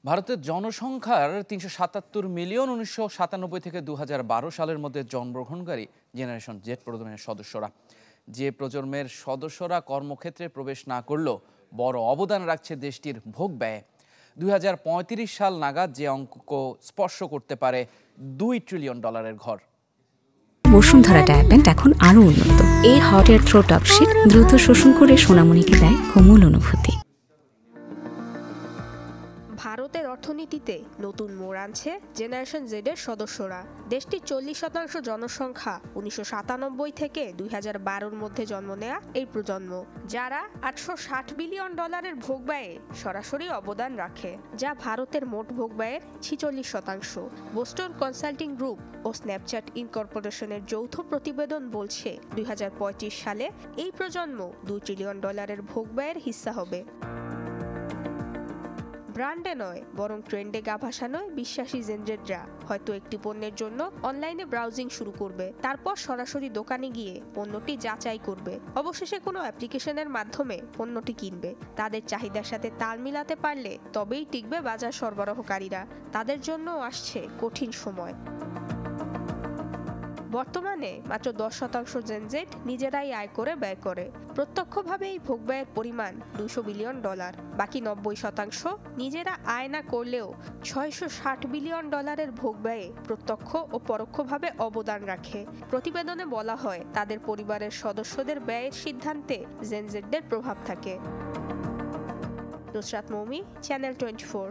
ভারতের জনসংখ্যার ৩৭৭ মিলিয়ন ১৯৯৭ থেকে ২০১২ সালের মধ্যে জন্মগ্রহণকারী জেনারেশন জেড প্রজন্মের সদস্যরা। যে প্রজন্মের সদস্যরা কর্মক্ষেত্রে প্রবেশ না করলেও বড় অবদান রাখছে দেশটির ভোগ ব্যয়ে। ২০৩৫ সাল নাগাদ যে অঙ্ক স্পর্শ করতে পারে $2 ট্রিলিয়ন ঘর। বসুন্ধরা ডায়াপেন্ট এখন আরো উন্নত। এই hot air through top sheet দ্রুত শোষণ করে সোনামণিকে দেয় কোমল অনুভূতি। ভারতের অর্থনীতিতে নতুন মোড় আনছে জেনারেশন জেডের সদস্যরা। দেশটির 40% জনসংখ্যা 1997 থেকে 2012-র মধ্যে জন্ম নেয়া এই প্রজন্ম, যারা $860 বিলিয়ন ভোগ ব্যয়ে সরাসরি অবদান রাখে, যা ভারতের মোট ভোগ ব্যয়ের 46%। বোস্টন কনসাল্টিং গ্রুপ ও স্ন্যাপচ্যাট ইনকর্পোরেশনের যৌথ প্রতিবেদন বলছে 2025 সালে এই প্রজন্ম $2 ট্রিলিয়ন ভোগ ব্যয়ের হিস্সা হবে। ব্র্যান্ডে নয় বরং ট্রেন্ডে গা ভাসানো বিশ্বাসী জেনজেডরা হয়তো একটি পণ্যের জন্য অনলাইনে ব্রাউজিং শুরু করবে, তারপর সরাসরি দোকানে গিয়ে পণ্যটি যাচাই করবে, অবশেষে কোনো অ্যাপ্লিকেশনের মাধ্যমে পণ্যটি কিনবে। তাদের চাহিদার সাথে তাল মিলাতে পারলে তবেই টিকবে বাজার সরবরাহকারীরা। তাদের জন্য আসছে কঠিন সময়। বর্তমানে মাত্র 10% জেনজেড নিজেরাই আয় করে ব্যয় করে। প্রত্যক্ষভাবে এই ভোগ ব্যয়ের পরিমাণ $200 বিলিয়ন। বাকি 90% নিজেরা আয় না করলেও $660 বিলিয়ন ভোগ ব্যয়ে প্রত্যক্ষ ও পরোক্ষভাবে অবদান রাখে। প্রতিবেদনে বলা হয়, তাদের পরিবারের সদস্যদের ব্যয়ের সিদ্ধান্তে জেনজেডদের প্রভাব থাকে। নুসরাত মৌমি, চ্যানেল 24।